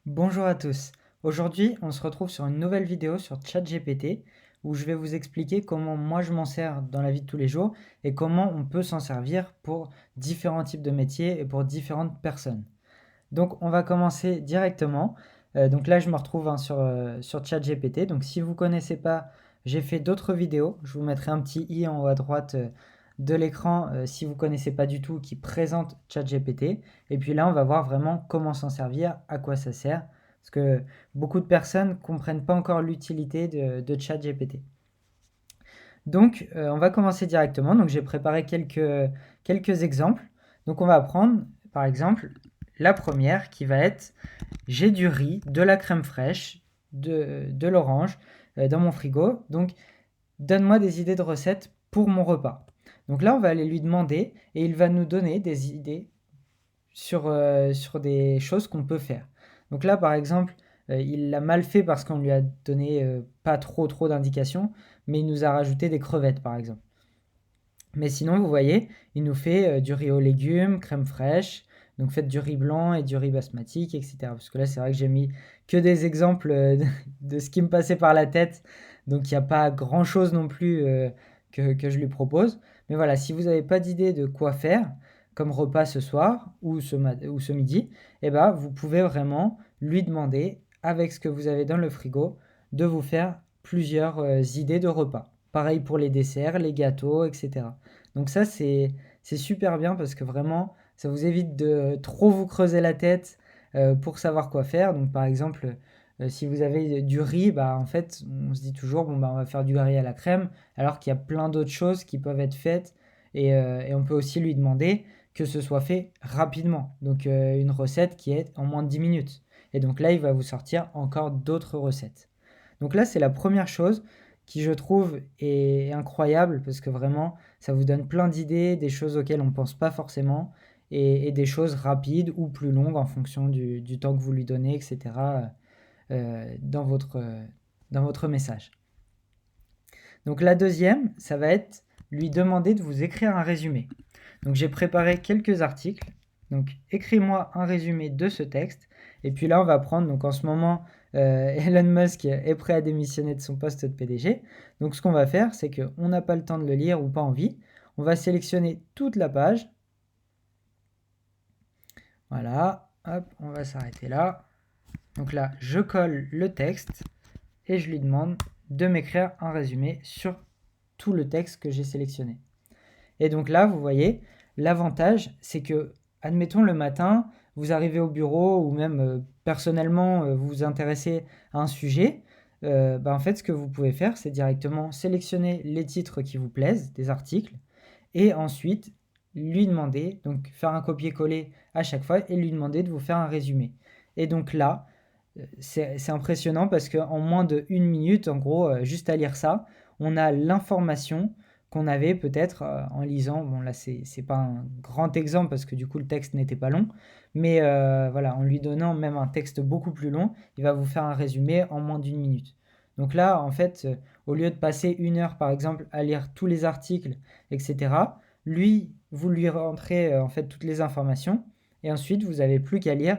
Bonjour à tous. Aujourd'hui, on se retrouve sur une nouvelle vidéo sur ChatGPT où je vais vous expliquer comment moi je m'en sers dans la vie de tous les jours et comment on peut s'en servir pour différents types de métiers et pour différentes personnes. Donc, on va commencer directement. Donc là, je me retrouve sur ChatGPT. Donc, si vous ne connaissez pas, j'ai fait d'autres vidéos. Je vous mettrai un petit i en haut à droite de l'écran si vous ne connaissez pas du tout qui présente ChatGPT. Et puis là, on va voir vraiment comment s'en servir, à quoi ça sert. Parce que beaucoup de personnes ne comprennent pas encore l'utilité de ChatGPT. Donc, on va commencer directement. Donc, j'ai préparé quelques exemples. Donc, on va prendre, par exemple, la première qui va être j'ai du riz, de la crème fraîche, de l'orange dans mon frigo. Donc, donne-moi des idées de recettes pour mon repas. Donc là, on va aller lui demander et il va nous donner des idées sur des choses qu'on peut faire. Donc là, par exemple, il l'a mal fait parce qu'on lui a donné pas trop d'indications, mais il nous a rajouté des crevettes, par exemple. Mais sinon, vous voyez, il nous fait du riz aux légumes, crème fraîche, donc faites du riz blanc et du riz basmatique, etc. Parce que là, c'est vrai que j'ai mis que des exemples de ce qui me passait par la tête, donc il n'y a pas grand-chose non plus que je lui propose. Mais voilà, si vous n'avez pas d'idée de quoi faire comme repas ce soir ou ce midi, eh ben, vous pouvez vraiment lui demander, avec ce que vous avez dans le frigo, de vous faire plusieurs idées de repas. Pareil pour les desserts, les gâteaux, etc. Donc ça, c'est super bien parce que vraiment, ça vous évite de trop vous creuser la tête pour savoir quoi faire. Donc par exemple, si vous avez du riz, bah en fait, on se dit toujours, bon bah on va faire du riz à la crème, alors qu'il y a plein d'autres choses qui peuvent être faites et on peut aussi lui demander que ce soit fait rapidement. Donc une recette qui est en moins de 10 minutes. Et donc là, il va vous sortir encore d'autres recettes. Donc là, c'est la première chose qui, je trouve, est incroyable parce que vraiment, ça vous donne plein d'idées, des choses auxquelles on ne pense pas forcément et des choses rapides ou plus longues en fonction du temps que vous lui donnez, etc. Dans votre message. Donc la deuxième, ça va être lui demander de vous écrire un résumé. Donc j'ai préparé quelques articles. Donc écris-moi un résumé de ce texte. Et puis là, on va prendre, donc en ce moment, Elon Musk est prêt à démissionner de son poste de PDG. Donc ce qu'on va faire, c'est qu'on n'a pas le temps de le lire ou pas envie. On va sélectionner toute la page. Voilà, hop, on va s'arrêter là. Donc là, je colle le texte et je lui demande de m'écrire un résumé sur tout le texte que j'ai sélectionné. Et donc là, vous voyez, l'avantage, c'est que, admettons le matin, vous arrivez au bureau ou même personnellement, vous vous intéressez à un sujet. En fait, ce que vous pouvez faire, c'est directement sélectionner les titres qui vous plaisent, des articles, et ensuite lui demander, donc faire un copier-coller à chaque fois et lui demander de vous faire un résumé. Et donc là, c'est impressionnant parce qu'en moins de 1 minute, en gros, juste à lire ça, on a l'information qu'on avait peut-être en lisant. Bon, là, c'est pas un grand exemple parce que du coup, le texte n'était pas long. Mais voilà, en lui donnant même un texte beaucoup plus long, il va vous faire un résumé en moins d'1 minute. Donc là, en fait, au lieu de passer 1 heure, par exemple, à lire tous les articles, etc., lui, vous lui rentrez en fait toutes les informations et ensuite, vous n'avez plus qu'à lire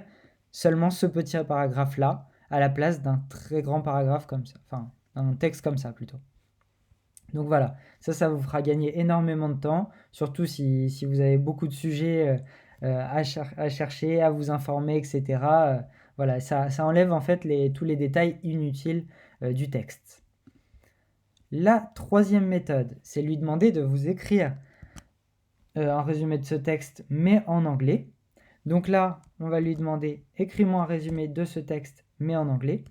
seulement ce petit paragraphe-là à la place d'un très grand paragraphe comme ça, enfin un texte comme ça plutôt. Donc voilà, ça vous fera gagner énormément de temps, surtout si vous avez beaucoup de sujets à chercher, à vous informer, etc. Voilà, ça enlève en fait tous les détails inutiles du texte. La troisième méthode, c'est lui demander de vous écrire un résumé de ce texte, mais en anglais. Donc là, on va lui demander écris-moi un résumé de ce texte, mais en anglais.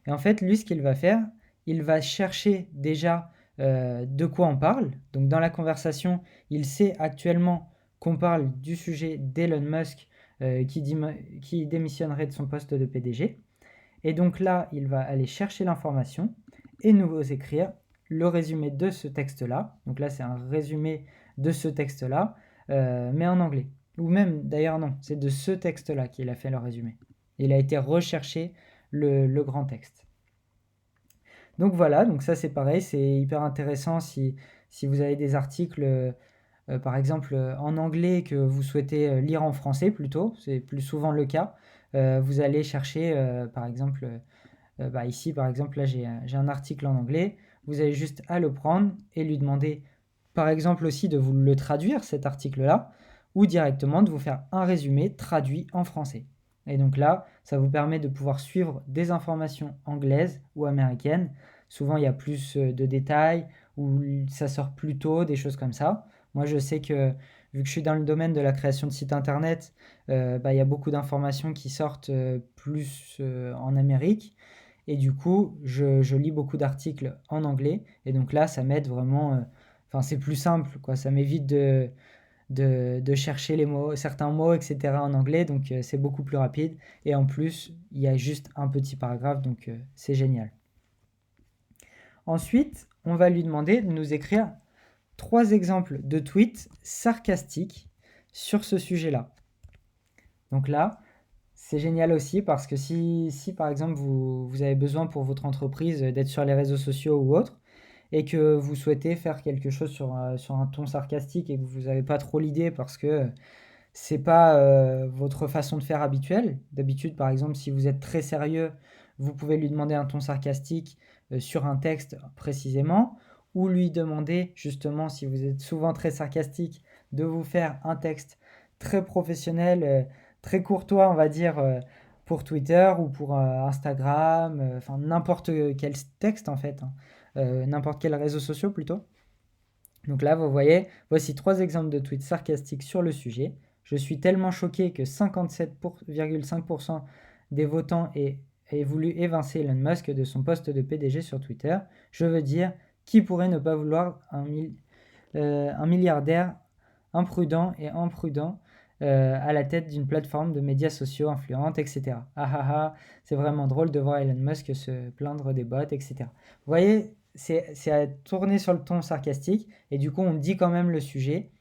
Et en fait, lui, ce qu'il va faire, il va chercher déjà de quoi on parle. Donc dans la conversation, il sait actuellement qu'on parle du sujet d'Elon Musk qui démissionnerait de son poste de PDG. Et donc là, il va aller chercher l'information et nous écrire le résumé de ce texte-là. Donc là, c'est un résumé de ce texte-là, mais en anglais. Ou même, d'ailleurs non, c'est de ce texte-là qu'il a fait le résumé. Il a été recherché le grand texte. Donc voilà, donc ça c'est pareil, c'est hyper intéressant si vous avez des articles par exemple, en anglais que vous souhaitez lire en français plutôt, c'est plus souvent le cas. Vous allez chercher, par exemple, ici, par exemple, là, j'ai un article en anglais. Vous avez juste à le prendre et lui demander, par exemple, aussi de vous le traduire, cet article-là, ou directement de vous faire un résumé traduit en français. Et donc là, ça vous permet de pouvoir suivre des informations anglaises ou américaines. Souvent, il y a plus de détails, ou ça sort plus tôt, des choses comme ça. Moi, je sais que, vu que je suis dans le domaine de la création de sites internet, il y a beaucoup d'informations qui sortent plus en Amérique. Et du coup, je lis beaucoup d'articles en anglais. Et donc là, ça m'aide vraiment. Enfin, c'est plus simple, quoi. Ça m'évite de chercher les mots, certains mots, etc. en anglais. Donc, c'est beaucoup plus rapide. Et en plus, il y a juste un petit paragraphe. Donc, c'est génial. Ensuite, on va lui demander de nous écrire 3 exemples de tweets sarcastiques sur ce sujet-là. Donc là, c'est génial aussi parce que si par exemple vous avez besoin pour votre entreprise d'être sur les réseaux sociaux ou autre et que vous souhaitez faire quelque chose sur un ton sarcastique et que vous n'avez pas trop l'idée parce que c'est pas votre façon de faire habituelle. D'habitude, par exemple, si vous êtes très sérieux, vous pouvez lui demander un ton sarcastique sur un texte précisément, ou lui demander justement, si vous êtes souvent très sarcastique, de vous faire un texte très professionnel, très courtois, on va dire, pour Twitter ou pour Instagram, enfin n'importe quel texte en fait, hein. N'importe quel réseau social plutôt. Donc là, vous voyez, voici 3 exemples de tweets sarcastiques sur le sujet. Je suis tellement choqué que 57,5% des votants aient voulu évincer Elon Musk de son poste de PDG sur Twitter. Je veux dire, qui pourrait ne pas vouloir un milliardaire imprudent et imprudent à la tête d'une plateforme de médias sociaux influente, etc. Ah ah ah, c'est vraiment drôle de voir Elon Musk se plaindre des bots, etc. Vous voyez, c'est à tourner sur le ton sarcastique, et du coup on dit quand même le sujet,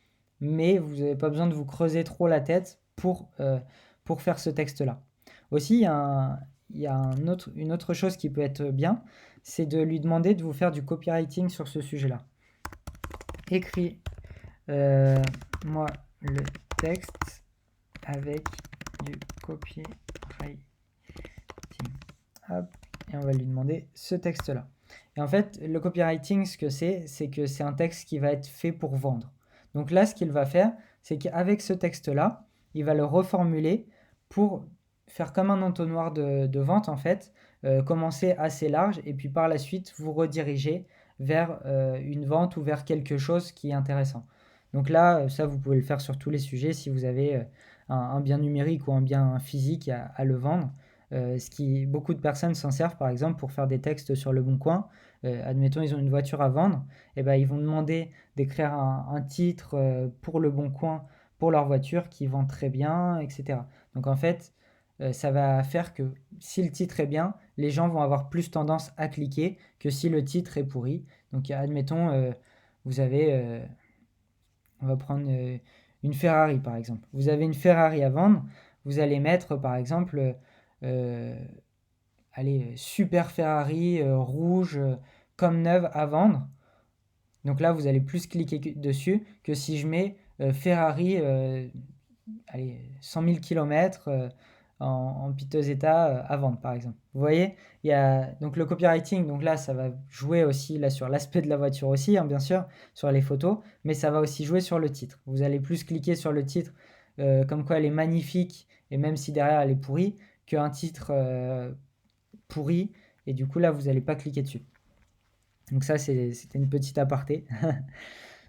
mais vous n'avez pas besoin de vous creuser trop la tête pour faire ce texte-là. Aussi, il y a une autre chose qui peut être bien, c'est de lui demander de vous faire du copywriting sur ce sujet-là. Écris moi le texte avec du copywriting. Hop, et on va lui demander ce texte-là. Et en fait, le copywriting, ce que c'est que c'est un texte qui va être fait pour vendre. Donc là, ce qu'il va faire, c'est qu'avec ce texte-là, il va le reformuler pour faire comme un entonnoir de vente, en fait, commencer assez large, et puis par la suite, vous rediriger vers une vente ou vers quelque chose qui est intéressant. Donc là, ça, vous pouvez le faire sur tous les sujets si vous avez un bien numérique ou un bien physique à le vendre. Beaucoup de personnes s'en servent par exemple pour faire des textes sur le bon coin. Admettons, ils ont une voiture à vendre, et ben, ils vont demander d'écrire un titre pour le bon coin pour leur voiture qui vend très bien, etc. Donc en fait, ça va faire que si le titre est bien, les gens vont avoir plus tendance à cliquer que si le titre est pourri. Donc admettons, vous avez, on va prendre une Ferrari par exemple. Vous avez une Ferrari à vendre, vous allez mettre par exemple euh, allez, super Ferrari rouge comme neuve à vendre. Donc là, vous allez plus cliquer dessus que si je mets Ferrari allez, 100 000 km en piteux état à vendre, par exemple. Vous voyez, il y a donc le copywriting. Donc là, ça va jouer aussi là, sur l'aspect de la voiture aussi, hein, bien sûr, sur les photos, mais ça va aussi jouer sur le titre. Vous allez plus cliquer sur le titre comme quoi elle est magnifique, et même si derrière elle est pourrie, qu'un titre pourri, et du coup là, vous n'allez pas cliquer dessus. Donc ça, c'était une petite aparté.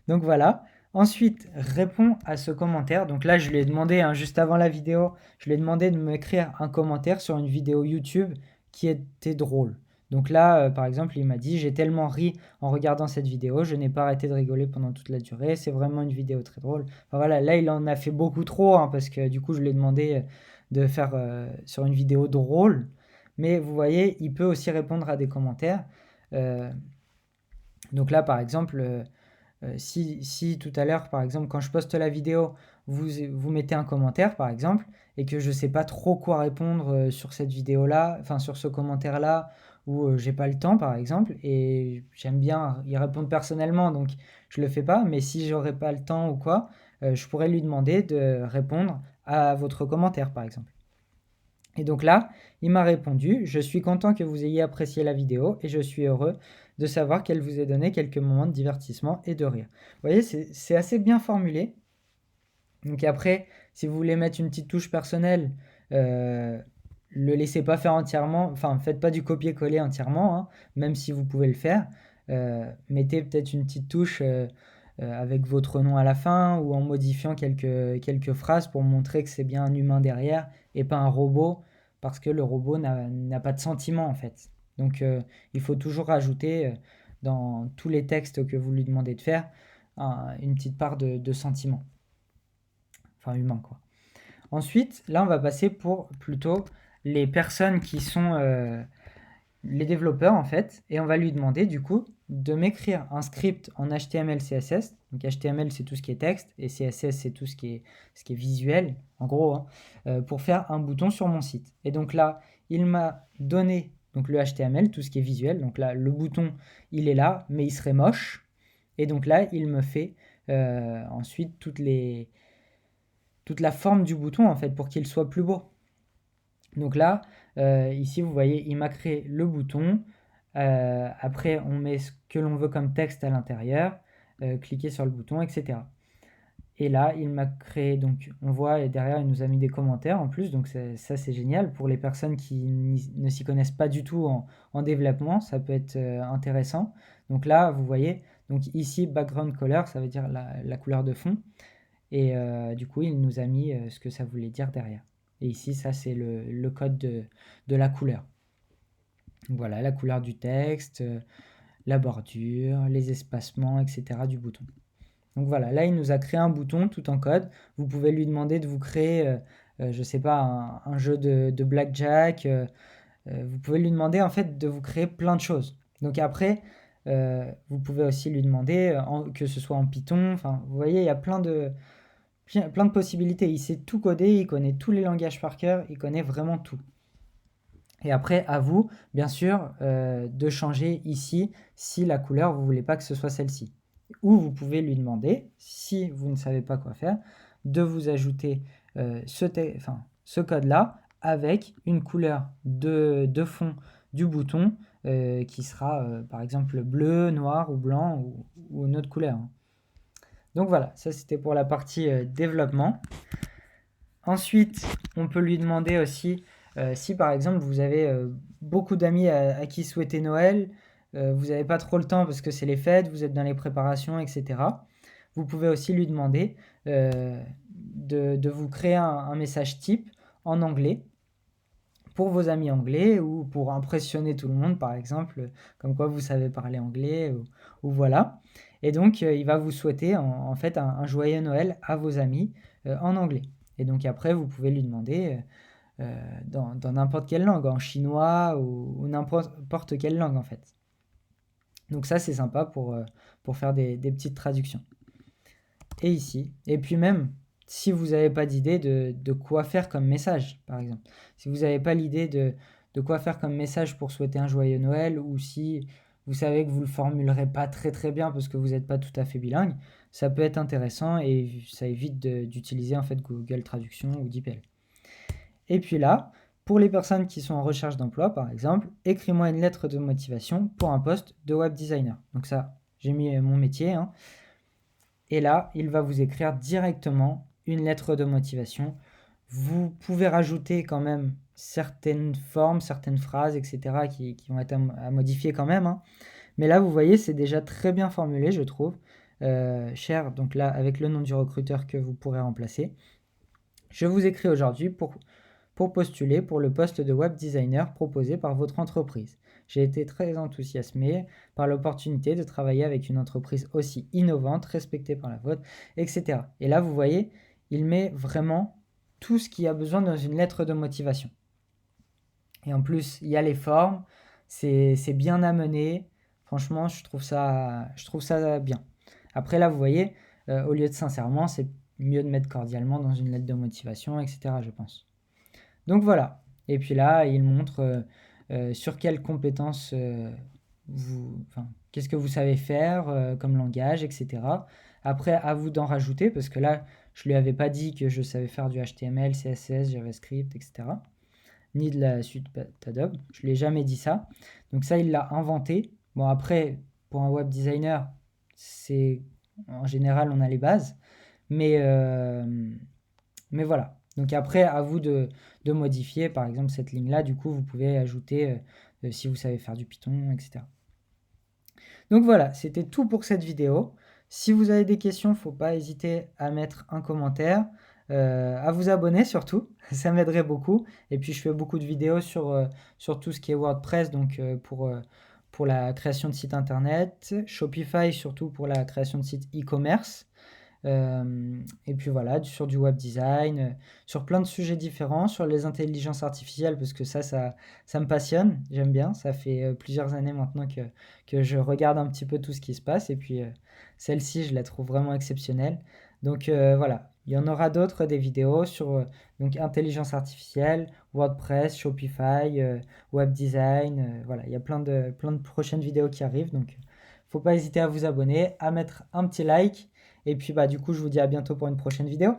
Donc voilà. Ensuite, réponds à ce commentaire. Donc là, je lui ai demandé, hein, juste avant la vidéo, je lui ai demandé de m'écrire un commentaire sur une vidéo YouTube qui était drôle. Donc là, par exemple, il m'a dit, j'ai tellement ri en regardant cette vidéo, je n'ai pas arrêté de rigoler pendant toute la durée, c'est vraiment une vidéo très drôle. Enfin, voilà, là, il en a fait beaucoup trop, hein, parce que du coup, je lui ai demandé de faire sur une vidéo drôle. Mais vous voyez, il peut aussi répondre à des commentaires. Euh, donc là, par exemple, si tout à l'heure, par exemple, quand je poste la vidéo, vous mettez un commentaire, par exemple, et que je ne sais pas trop quoi répondre sur cette vidéo-là, enfin sur ce commentaire-là, où j'ai pas le temps par exemple, et j'aime bien y répondre personnellement, donc je le fais pas, mais si j'aurais pas le temps ou quoi, je pourrais lui demander de répondre à votre commentaire par exemple. Et donc là, il m'a répondu: «Je suis content que vous ayez apprécié la vidéo et je suis heureux de savoir qu'elle vous ait donné quelques moments de divertissement et de rire». Vous voyez, c'est assez bien formulé. Donc après, si vous voulez mettre une petite touche personnelle, le laissez pas faire entièrement, enfin faites pas du copier-coller entièrement, hein, même si vous pouvez le faire. Mettez peut-être une petite touche avec votre nom à la fin ou en modifiant quelques phrases pour montrer que c'est bien un humain derrière et pas un robot, parce que le robot n'a pas de sentiment en fait. Donc il faut toujours rajouter dans tous les textes que vous lui demandez de faire une petite part de sentiment, enfin humain quoi. Ensuite, là, on va passer pour plutôt les personnes qui sont les développeurs en fait, et on va lui demander du coup de m'écrire un script en HTML, CSS. Donc HTML c'est tout ce qui est texte et CSS c'est tout ce qui est visuel, en gros, hein, pour faire un bouton sur mon site. Et donc là, il m'a donné donc le HTML, tout ce qui est visuel. Donc là, le bouton, il est là, mais il serait moche. Et donc là, il me fait ensuite toute la forme du bouton en fait pour qu'il soit plus beau. Donc là, ici vous voyez, il m'a créé le bouton. Après, on met ce que l'on veut comme texte à l'intérieur, cliquez sur le bouton, etc. Et là, il m'a créé, donc on voit, et derrière, il nous a mis des commentaires en plus, donc ça c'est génial. Pour les personnes qui ne s'y connaissent pas du tout en développement, ça peut être intéressant. Donc là, vous voyez, donc ici, background color, ça veut dire la couleur de fond. Et du coup, il nous a mis ce que ça voulait dire derrière. Et ici, ça, c'est le code de la couleur. Donc voilà, la couleur du texte, la bordure, les espacements, etc. du bouton. Donc voilà, là, il nous a créé un bouton tout en code. Vous pouvez lui demander de vous créer, je ne sais pas, un jeu de blackjack. Vous pouvez lui demander, en fait, de vous créer plein de choses. Donc après, vous pouvez aussi lui demander que ce soit en Python. Enfin, vous voyez, il y a plein de possibilités. Il sait tout coder, il connaît tous les langages par cœur, il connaît vraiment tout. Et après, à vous, bien sûr, de changer ici si la couleur, vous ne voulez pas que ce soit celle-ci. Ou vous pouvez lui demander, si vous ne savez pas quoi faire, de vous ajouter ce code-là avec une couleur de fond du bouton qui sera par exemple bleu, noir ou blanc ou une autre couleur. Donc voilà, ça c'était pour la partie développement. Ensuite, on peut lui demander aussi si par exemple vous avez beaucoup d'amis à qui souhaiter Noël, vous n'avez pas trop le temps parce que c'est les fêtes, vous êtes dans les préparations, etc. Vous pouvez aussi lui demander de vous créer un message type en anglais pour vos amis anglais ou pour impressionner tout le monde, par exemple, comme quoi vous savez parler anglais ou voilà. Et donc, il va vous souhaiter en fait un joyeux Noël à vos amis en anglais. Et donc après, vous pouvez lui demander dans n'importe quelle langue, en chinois ou n'importe quelle langue en fait. Donc ça, c'est sympa pour faire des petites traductions. Et ici, et puis même, si vous n'avez pas d'idée de quoi faire comme message, par exemple. Si vous n'avez pas l'idée de quoi faire comme message pour souhaiter un joyeux Noël, ou si vous savez que vous ne le formulerez pas très très bien parce que vous n'êtes pas tout à fait bilingue, ça peut être intéressant et ça évite d'utiliser en fait Google Traduction ou DeepL. Et puis là, pour les personnes qui sont en recherche d'emploi, par exemple, écris-moi une lettre de motivation pour un poste de web designer. Donc ça, j'ai mis mon métier, hein. Et là, il va vous écrire directement une lettre de motivation. Vous pouvez rajouter quand même certaines formes, certaines phrases, etc. qui vont être à modifier quand même, hein. Mais là, vous voyez, c'est déjà très bien formulé, je trouve. Cher, donc là, avec le nom du recruteur que vous pourrez remplacer. Je vous écris aujourd'hui pour postuler pour le poste de web designer proposé par votre entreprise. J'ai été très enthousiasmé par l'opportunité de travailler avec une entreprise aussi innovante, respectée par la vôtre, etc. Et là, vous voyez, il met vraiment tout ce qu'il y a besoin dans une lettre de motivation. Et en plus, il y a les formes, c'est bien amené. Franchement, je trouve ça bien. Après, là, vous voyez, au lieu de sincèrement, c'est mieux de mettre cordialement dans une lettre de motivation, etc., je pense. Donc voilà. Et puis là, il montre sur quelles compétences qu'est-ce que vous savez faire comme langage, etc. Après, à vous d'en rajouter, parce que là, je lui avais pas dit que je savais faire du HTML, CSS, JavaScript, etc. Ni de la suite Adobe. Je lui ai jamais dit ça. Donc ça, il l'a inventé. Bon, après, pour un web designer, en général, on a les bases. Mais, voilà. Donc après, à vous de modifier, par exemple, cette ligne-là. Du coup, vous pouvez ajouter, si vous savez faire du Python, etc. Donc voilà, c'était tout pour cette vidéo. Si vous avez des questions, il ne faut pas hésiter à mettre un commentaire, à vous abonner surtout, ça m'aiderait beaucoup. Et puis je fais beaucoup de vidéos sur tout ce qui est WordPress, donc pour la création de sites internet, Shopify surtout pour la création de sites e-commerce. Et puis voilà, sur du web design, sur plein de sujets différents, sur les intelligences artificielles, parce que ça me passionne, j'aime bien. Ça fait plusieurs années maintenant que je regarde un petit peu tout ce qui se passe. Et puis celle-ci, je la trouve vraiment exceptionnelle. Donc voilà, il y en aura d'autres, des vidéos sur donc intelligence artificielle, WordPress, Shopify, web design. Voilà, il y a plein de prochaines vidéos qui arrivent. Donc faut pas hésiter à vous abonner, à mettre un petit like. Et puis bah du coup, je vous dis à bientôt pour une prochaine vidéo.